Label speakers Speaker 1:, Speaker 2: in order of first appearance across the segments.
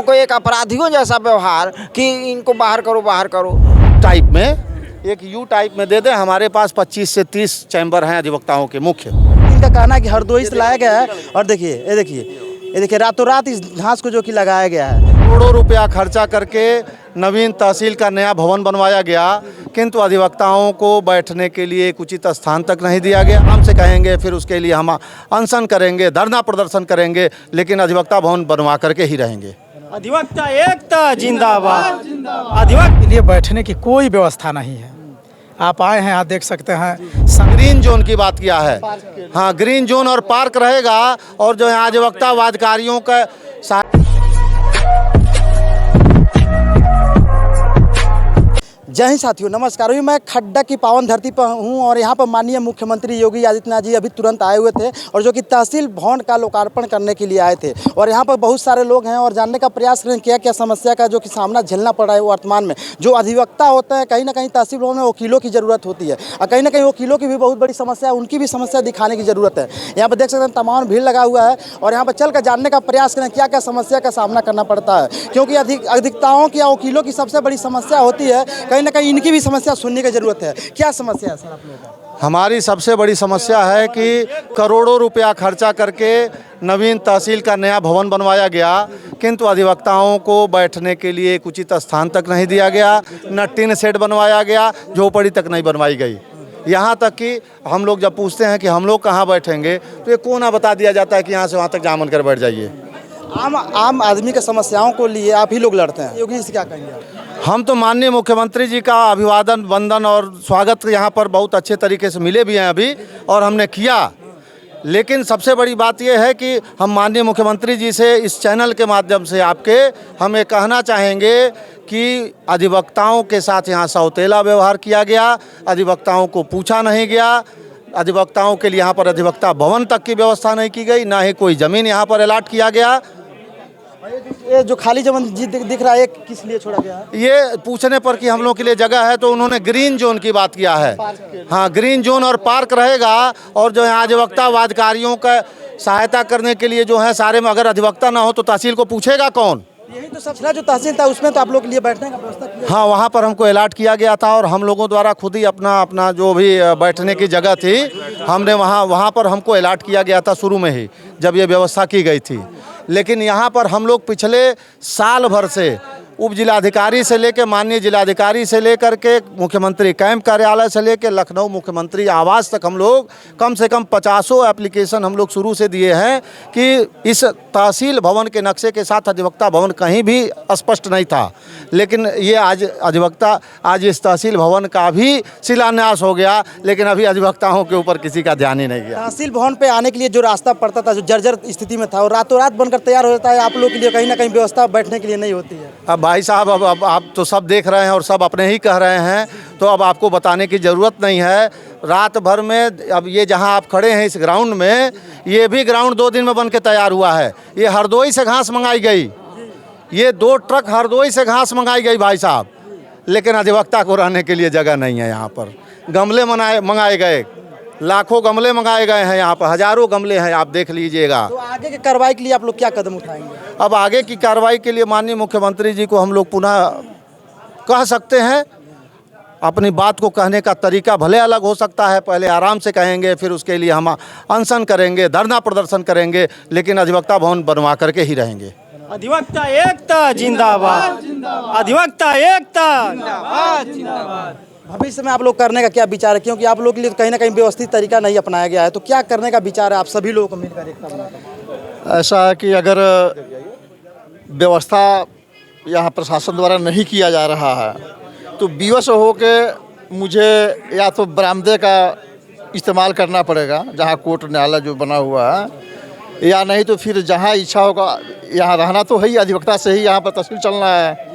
Speaker 1: अधिवक्ताओं को एक अपराधियों जैसा व्यवहार कि इनको बाहर करो
Speaker 2: टाइप में एक यू टाइप में दे दें। हमारे पास 25 से 30 चैम्बर हैं अधिवक्ताओं के मुख्य।
Speaker 3: इनका कहना है कि हरदोई से लाया गया है और ये देखिए रातों रात इस घास को जो कि लगाया गया है।
Speaker 2: करोड़ों रुपया खर्चा करके नवीन तहसील का नया भवन बनवाया गया, किंतु अधिवक्ताओं को बैठने के लिए एक उचित स्थान तक नहीं दिया गया। हमसे कहेंगे फिर उसके लिए हम अनशन करेंगे, धरना प्रदर्शन करेंगे, लेकिन अधिवक्ता भवन बनवा करके ही रहेंगे।
Speaker 4: अधिवक्ता एकता जिंदाबाद। अधिवक्ता
Speaker 5: के लिए बैठने की कोई व्यवस्था नहीं है। आप आए हैं, यहाँ देख सकते हैं।
Speaker 2: ग्रीन जोन की बात किया है, हाँ ग्रीन जोन और पार्क रहेगा, और जो है अधिवक्ता वादकारियों का
Speaker 3: जय हिंद साथियों, नमस्कार। अभी मैं खड्डा की पावन धरती पर हूँ और यहाँ पर माननीय मुख्यमंत्री योगी आदित्यनाथ जी अभी तुरंत आए हुए थे और जो कि तहसील भवन का लोकार्पण करने के लिए आए थे। और यहाँ पर बहुत सारे लोग हैं और जानने का प्रयास करें क्या समस्या का जो कि सामना झेलना पड़ रहा है वर्तमान में। जो अधिवक्ता होते हैं, कहीं ना कहीं तहसील भवन में वकीलों की ज़रूरत होती है और कहीं ना कहीं वकीलों की भी बहुत बड़ी समस्या है, उनकी भी समस्या दिखाने की ज़रूरत है। यहाँ पर देख सकते हैं तमाम भीड़ लगा हुआ है और यहाँ पर चल कर जानने का प्रयास करें क्या समस्या का सामना करना पड़ता है, क्योंकि अधिवक्ताओं की या वकीलों की सबसे बड़ी समस्या होती है, कहीं ना कहीं इनकी भी समस्या सुनने की जरूरत है। क्या समस्या है सर आप लोगों का?
Speaker 2: हमारी सबसे बड़ी समस्या है कि करोड़ों रुपया खर्चा करके नवीन तहसील का नया भवन बनवाया गया, किंतु अधिवक्ताओं को बैठने के लिए एक उचित स्थान तक नहीं दिया गया, न टिन शेड बनवाया गया, झोपड़ी तक नहीं बनवाई गई। यहाँ तक कि हम लोग जब पूछते हैं कि हम लोग कहाँ बैठेंगे तो ये कोना बता दिया जाता है कि यहाँ से वहाँ तक जामन कर बैठ जाइए।
Speaker 3: आम आदमी की समस्याओं को लिए आप ही लोग लड़ते हैं, योगी से क्या कहेंगे आप?
Speaker 2: हम तो माननीय मुख्यमंत्री जी का अभिवादन, वंदन और स्वागत यहाँ पर बहुत अच्छे तरीके से मिले भी हैं अभी, और हमने किया। लेकिन सबसे बड़ी बात यह है कि हम माननीय मुख्यमंत्री जी से इस चैनल के माध्यम से आपके हम ये कहना चाहेंगे कि अधिवक्ताओं के साथ यहाँ सौतेला व्यवहार किया गया, अधिवक्ताओं को पूछा नहीं गया, अधिवक्ताओं के लिए यहाँ पर अधिवक्ता भवन तक की व्यवस्था नहीं की गई, ना ही कोई ज़मीन यहाँ पर अलाट किया गया।
Speaker 3: ये जो खाली जमीन जी दिख रहा है, किस लिए छोड़ा गया है?
Speaker 2: ये पूछने पर कि हम लोग के लिए जगह है तो उन्होंने ग्रीन जोन की बात किया है। हाँ, ग्रीन जोन और पार्क रहेगा, और जो है अधिवक्ता वादकारियों का सहायता करने के लिए जो है सारे में अगर अधिवक्ता ना हो तो तहसील को पूछेगा कौन?
Speaker 3: यही तो सबसे जो तहसील था उसमें तो आप लोग के लिए बैठने का व्यवस्था किया।
Speaker 2: हाँ, वहाँ पर हमको अलाट किया गया था और हम लोगों द्वारा खुद ही अपना जो भी बैठने की जगह थी, हमने वहाँ पर हमको अलाट किया गया था शुरू में ही जब ये व्यवस्था की गई थी। लेकिन यहाँ पर हम लोग पिछले साल भर से उप जिलाधिकारी से लेकर माननीय जिलाधिकारी से लेकर के मुख्यमंत्री कैंप कार्यालय से लेकर लखनऊ मुख्यमंत्री आवास तक हम लोग कम से कम 50 एप्लीकेशन हम लोग शुरू से दिए हैं कि इस तहसील भवन के नक्शे के साथ अधिवक्ता भवन कहीं भी स्पष्ट नहीं था। लेकिन ये आज इस तहसील भवन का भी शिलान्यास हो गया, लेकिन अभी अधिवक्ताओं के ऊपर किसी का ध्यान ही नहीं गया।
Speaker 3: तहसील भवन पे आने के लिए जो रास्ता पड़ता था, जो जर्जर स्थिति में था, और रातों रात बनकर तैयार हो जाता है, आप लोग के लिए कहीं ना कहीं व्यवस्था बैठने के लिए नहीं होती है।
Speaker 2: अब भाई साहब, अब आप तो सब देख रहे हैं और सब अपने ही कह रहे हैं, तो अब आपको बताने की ज़रूरत नहीं है। रात भर में अब ये जहां आप खड़े हैं इस ग्राउंड में, ये भी ग्राउंड 2 दिन में बन के तैयार हुआ है। ये हरदोई से घास मंगाई गई, ये 2 ट्रक हरदोई से घास मंगाई गई भाई साहब, लेकिन अधिवक्ता को रहने के लिए जगह नहीं है। यहाँ पर गमले मंगाए गए, लाखों गमले मंगाए गए हैं, यहाँ पर हज़ारों गमले हैं, आप देख लीजिएगा।
Speaker 3: तो आगे की कार्रवाई के लिए आप लोग क्या कदम उठाएंगे?
Speaker 2: अब आगे की कार्रवाई के लिए माननीय मुख्यमंत्री जी को हम लोग पुनः कह सकते हैं। अपनी बात को कहने का तरीका भले अलग हो सकता है, पहले आराम से कहेंगे, फिर उसके लिए हम अनशन करेंगे, धरना प्रदर्शन करेंगे, लेकिन अधिवक्ता भवन बनवा करके ही रहेंगे।
Speaker 4: अधिवक्ता एकता जिंदाबाद। अधिवक्ता एकता जिंदाबाद।
Speaker 3: भविष्य में आप लोग करने का क्या विचार है, क्योंकि आप लोग के लिए कहीं ना कहीं व्यवस्थित तरीका नहीं अपनाया गया है, तो क्या करने का विचार है आप सभी लोगों को मिलकर एकता बनाकर?
Speaker 6: ऐसा है कि अगर व्यवस्था यहाँ प्रशासन द्वारा नहीं किया जा रहा है तो विवश हो के मुझे या तो बरामदे का इस्तेमाल करना पड़ेगा जहाँ कोर्ट न्यायालय जो बना हुआ है, या नहीं तो फिर जहाँ इच्छा होगा, यहाँ रहना तो है ही, अधिवक्ता से ही यहाँ पर तहसील चलना है।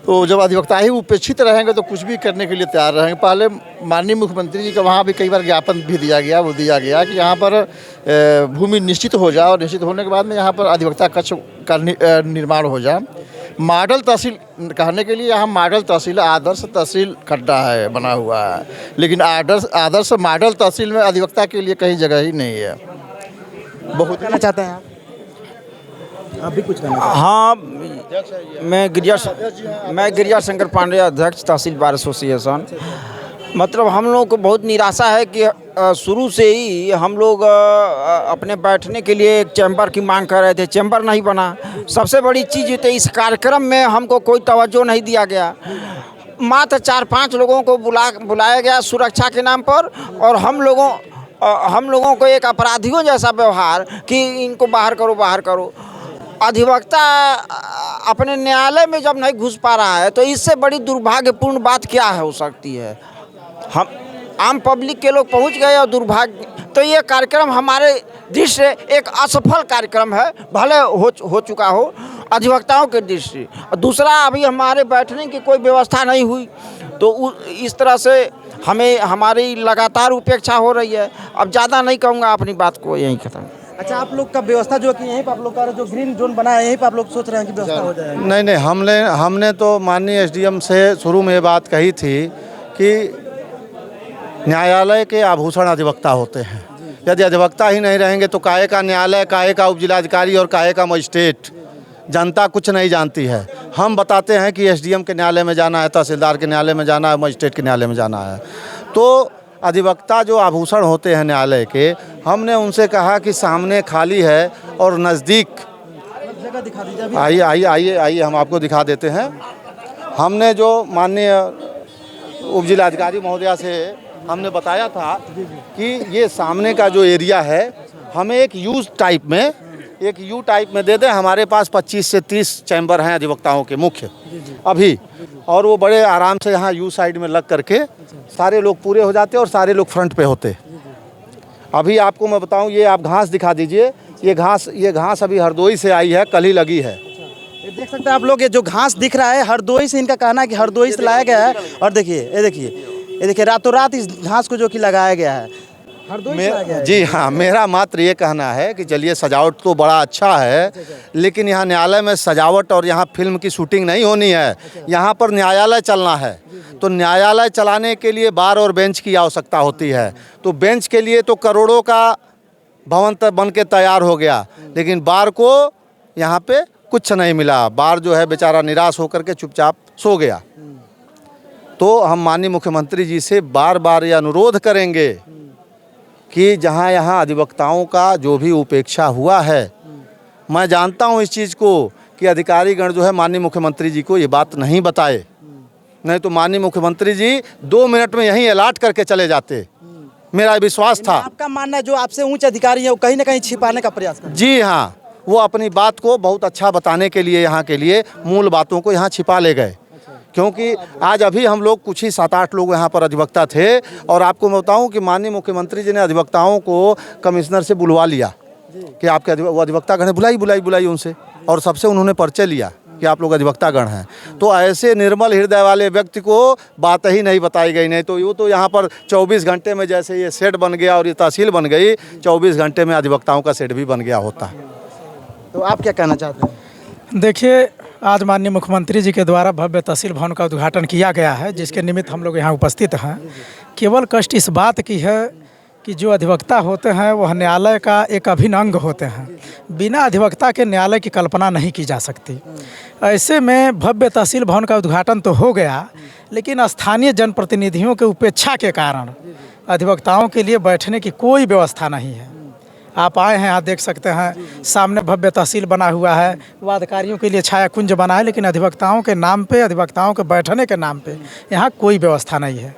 Speaker 6: तो जब अधिवक्ता ही उपेक्षित रहेंगे तो कुछ भी करने के लिए तैयार रहेंगे। पहले माननीय मुख्यमंत्री जी का वहाँ भी कई बार ज्ञापन भी दिया गया कि यहाँ पर भूमि निश्चित हो जाए और निश्चित होने के बाद में यहाँ पर अधिवक्ता कक्ष का निर्माण हो जाए। मॉडल तहसील कहने के लिए यहाँ मॉडल तहसील, आदर्श तहसील खड्डा है बना हुआ है, लेकिन आदर्श मॉडल तहसील में अधिवक्ता के लिए कहीं जगह ही नहीं है।
Speaker 3: बहुत कहना चाहते हैं आप? आप भी कुछ कहना
Speaker 1: हाँ, मैं गिरिजा शंकर पांडे, अध्यक्ष तहसील बार एसोसिएशन। मतलब हम लोग को बहुत निराशा है कि शुरू से ही हम लोग अपने बैठने के लिए एक चैम्बर की मांग कर रहे थे, चैम्बर नहीं बना। सबसे बड़ी चीज़ तो इस कार्यक्रम में हमको कोई तवज्जो नहीं दिया गया। मात्र 4-5 लोगों को बुलाया गया सुरक्षा के नाम पर, और हम लोगों को एक अपराधियों जैसा व्यवहार कि इनको बाहर करो। अधिवक्ता अपने न्यायालय में जब नहीं घुस पा रहा है तो इससे बड़ी दुर्भाग्यपूर्ण बात क्या हो सकती है। हम आम पब्लिक के लोग पहुंच गए और दुर्भाग्य, तो ये कार्यक्रम हमारे दृष्टि से एक असफल कार्यक्रम है, भले हो चुका हो अधिवक्ताओं के दृष्टि। और दूसरा, अभी हमारे बैठने की कोई व्यवस्था नहीं हुई, तो इस तरह से हमें हमारी लगातार उपेक्षा हो रही है। अब ज़्यादा नहीं कहूँगा, अपनी बात को यहीं खत्म।
Speaker 3: अच्छा, आप लोग का व्यवस्था जो कि यहीं पर आप लोग का जो ग्रीन जोन बना है, यहीं पर आप लोग सोच रहे हैं कि व्यवस्था हो जाएगी?
Speaker 2: नहीं, हमने तो माननीय एसडीएम से शुरू में ये बात कही थी कि न्यायालय के आभूषण अधिवक्ता होते हैं। यदि अधिवक्ता ही नहीं रहेंगे तो काहे का न्यायालय, काहे का उपजिलाधिकारी और काहे का मजिस्ट्रेट। जनता कुछ नहीं जानती है। हम बताते हैं कि एसडीएम के न्यायालय में जाना है, तहसीलदार के न्यायालय में जाना है, मजिस्ट्रेट के न्यायालय में जाना है। तो अधिवक्ता जो आभूषण होते हैं न्यायालय के, हमने उनसे कहा कि सामने खाली है और नज़दीक
Speaker 3: जगह दिखा दीजिए।
Speaker 2: आइए हम आपको दिखा देते हैं। हमने जो माननीय उपजिलाधिकारी महोदया से हमने बताया था कि ये सामने का जो एरिया है हमें एक यू टाइप में दे दें। हमारे पास 25 से 30 चैम्बर हैं अधिवक्ताओं के मुख्य अभी, और वो बड़े आराम से यहाँ यू साइड में लग करके सारे लोग पूरे हो जाते और सारे लोग फ्रंट पे होते। अभी आपको मैं बताऊं, ये आप घास दिखा दीजिए। ये घास अभी हरदोई से आई है, कल ही लगी है।
Speaker 3: देख सकते हैं आप लोग, ये जो घास दिख रहा है हरदोई से, इनका कहना है कि हरदोई से लाया गया है। और ये देखिए रातों रात इस घास को जो कि लगाया गया है, हरदोई से लाया गया है।
Speaker 2: जी हाँ, मेरा मात्र ये कहना है कि चलिए सजावट तो बड़ा अच्छा है, लेकिन यहाँ न्यायालय में सजावट और यहाँ फिल्म की शूटिंग नहीं होनी है। यहाँ पर न्यायालय चलना है, तो न्यायालय चलाने के लिए बार और बेंच की आवश्यकता होती है। तो बेंच के लिए तो करोड़ों का भवन बन के तैयार हो गया, लेकिन बार को यहाँ पे कुछ नहीं मिला। बार जो है बेचारा निराश होकर के चुपचाप सो गया। तो हम माननीय मुख्यमंत्री जी से बार बार ये अनुरोध करेंगे कि जहाँ यहाँ अधिवक्ताओं का जो भी उपेक्षा हुआ है, मैं जानता हूँ इस चीज़ को कि अधिकारीगण जो है माननीय मुख्यमंत्री जी को ये बात नहीं बताए, नहीं तो माननीय मुख्यमंत्री जी 2 मिनट में यहीं अलर्ट करके चले जाते। मेरा विश्वास था।
Speaker 3: आपका मानना है जो आपसे उच्च अधिकारी है वो कहीं ना कहीं छिपाने का प्रयास कर?
Speaker 2: जी हाँ, वो अपनी बात को बहुत अच्छा बताने के लिए यहाँ के लिए मूल बातों को यहाँ छिपा ले गए। क्योंकि आज अभी हम लोग कुछ ही 7-8 लोग यहाँ पर अधिवक्ता थे, और आपको मैं बताऊँ कि माननीय मुख्यमंत्री जी ने अधिवक्ताओं को कमिश्नर से बुलवा लिया कि आपके वो अधिवक्तागण बुलाई उनसे, और सबसे उन्होंने परिचय लिया कि आप लोग अधिवक्तागण हैं। तो ऐसे निर्मल हृदय वाले व्यक्ति को बात ही नहीं बताई गई, नहीं तो वो तो यहाँ पर 24 घंटे में जैसे ये सेट बन गया और ये तहसील बन गई, 24 घंटे में अधिवक्ताओं का सेट भी बन गया होता।
Speaker 3: तो आप क्या कहना चाहते हैं?
Speaker 5: देखिए, आज माननीय मुख्यमंत्री जी के द्वारा भव्य तहसील भवन का उद्घाटन किया गया है, जिसके निमित्त हम लोग यहाँ उपस्थित हैं। केवल कष्ट इस बात की है कि जो अधिवक्ता होते हैं वह न्यायालय का एक अभिन्न अंग होते हैं। बिना अधिवक्ता के न्यायालय की कल्पना नहीं की जा सकती। ऐसे में भव्य तहसील भवन का उद्घाटन तो हो गया, लेकिन स्थानीय जनप्रतिनिधियों के उपेक्षा के कारण अधिवक्ताओं के लिए बैठने की कोई व्यवस्था नहीं है। आप आए हैं, आप देख सकते हैं सामने भव्य तहसील बना हुआ है, वादकारियों के लिए छाया कुंज बना है, लेकिन अधिवक्ताओं के नाम पे, अधिवक्ताओं के बैठने के नाम पे यहाँ कोई व्यवस्था नहीं है।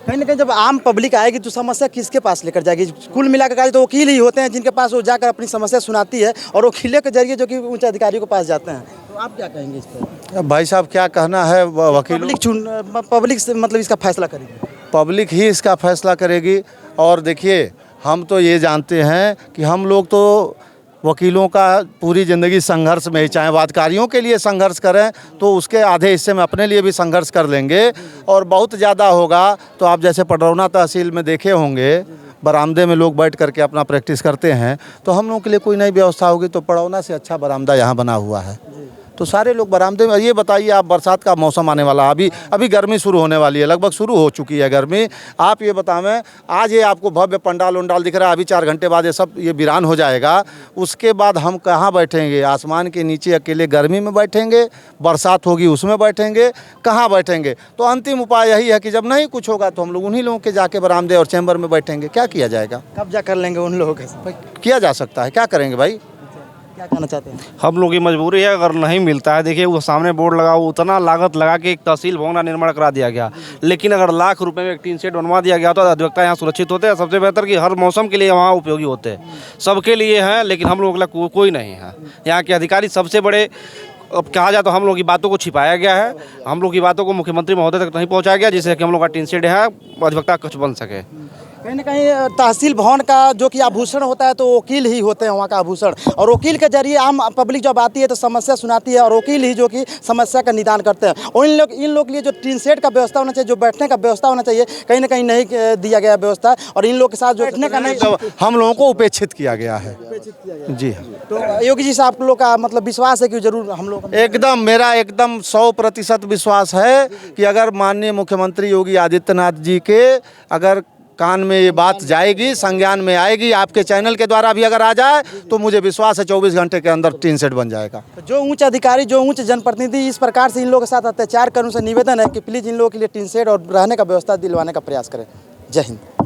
Speaker 3: कहीं ना कहीं जब आम पब्लिक आएगी तो समस्या किसके पास लेकर जाएगी? कुल मिलाकर तो वकील ही होते हैं जिनके पास वो जाकर अपनी समस्या सुनाती है, और वकीलों के जरिए जो कि उच्च अधिकारियों के पास जाते हैं। तो आप क्या कहेंगे इस पर?
Speaker 2: भाई साहब, क्या कहना है वकील?
Speaker 3: पब्लिक से मतलब इसका फैसला करेगी,
Speaker 2: पब्लिक ही इसका फैसला करेगी। और देखिए, हम तो ये जानते हैं कि हम लोग तो वकीलों का पूरी ज़िंदगी संघर्ष में ही, चाहे वादकारियों के लिए संघर्ष करें तो उसके आधे हिस्से में अपने लिए भी संघर्ष कर लेंगे, और बहुत ज़्यादा होगा तो आप जैसे पडरौना तहसील में देखे होंगे, बरामदे में लोग बैठ करके अपना प्रैक्टिस करते हैं। तो हम लोगों के लिए कोई नई व्यवस्था होगी तो पडरौना से अच्छा बरामदा यहाँ बना हुआ है, तो सारे लोग बरामदे में। ये बताइए, आप बरसात का मौसम आने वाला, अभी गर्मी शुरू होने वाली है, लगभग शुरू हो चुकी है गर्मी। आप ये बतावें, आज ये आपको भव्य पंडाल उंडाल दिख रहा है, अभी 4 घंटे बाद ये सब ये वीरान हो जाएगा। उसके बाद हम कहाँ बैठेंगे? आसमान के नीचे अकेले गर्मी में बैठेंगे, बरसात होगी उसमें बैठेंगे, कहाँ बैठेंगे? तो अंतिम उपाय यही है कि जब नहीं कुछ होगा तो हम लोग उन्हीं लोगों के जाके बरामदे और चैम्बर में बैठेंगे। क्या किया जाएगा?
Speaker 3: कब्जा कर लेंगे उन लोगों के।
Speaker 2: किया जा सकता है, क्या करेंगे भाई?
Speaker 3: क्या कहना चाहते हैं?
Speaker 4: हम लोग की मजबूरी है, अगर नहीं मिलता है, देखिए वो सामने बोर्ड लगा, वो उतना लागत लगा के एक तहसील भवन का निर्माण करा दिया गया, लेकिन अगर लाख रुपए में एक टीन शेड बनवा दिया गया तो अधिवक्ता यहाँ सुरक्षित होते हैं। सबसे बेहतर कि हर मौसम के लिए वहाँ उपयोगी होते हैं, सबके लिए हैं, लेकिन हम लोग के लिए कोई नहीं है। यहाँ के अधिकारी सबसे बड़े, अब कहा जाए तो हम लोग की बातों को छिपाया गया है, हम लोग की बातों को मुख्यमंत्री महोदय तक नहीं पहुँचाया गया, जिससे कि हम लोग का टीन शेड है अधिवक्ता कक्ष बन सके।
Speaker 3: कहीं ना कहीं तहसील भवन का जो कि आभूषण होता है तो वकील ही होते हैं वहाँ का आभूषण, और वकील के जरिए आम पब्लिक जब आती है तो समस्या सुनाती है और वकील ही जो कि समस्या का निदान करते हैं। और इन लोग के लिए जो टीन शेड का व्यवस्था होना चाहिए, जो बैठने का व्यवस्था होना चाहिए, कहीं ना कहीं नहीं दिया गया व्यवस्था, और इन लोग के साथ जो बैठने का नहीं,
Speaker 2: हम लोगों को उपेक्षित किया गया है। जी हाँ।
Speaker 3: तो योगी जी से आप लोग का मतलब विश्वास है कि जरूर हम लोग
Speaker 2: एकदम, मेरा एकदम 100% विश्वास है कि अगर माननीय मुख्यमंत्री योगी आदित्यनाथ जी के अगर कान में ये बात जाएगी, संज्ञान में आएगी, आपके चैनल के द्वारा भी अगर आ जाए तो मुझे विश्वास है 24 घंटे के अंदर टीन शेड बन जाएगा।
Speaker 3: जो उच्च अधिकारी, जो उच्च जनप्रतिनिधि इस प्रकार से इन लोगों के साथ अत्याचार करने से निवेदन है कि प्लीज़ इन लोगों के लिए टीन शेड और रहने का व्यवस्था दिलवाने का प्रयास करें। जय हिंद।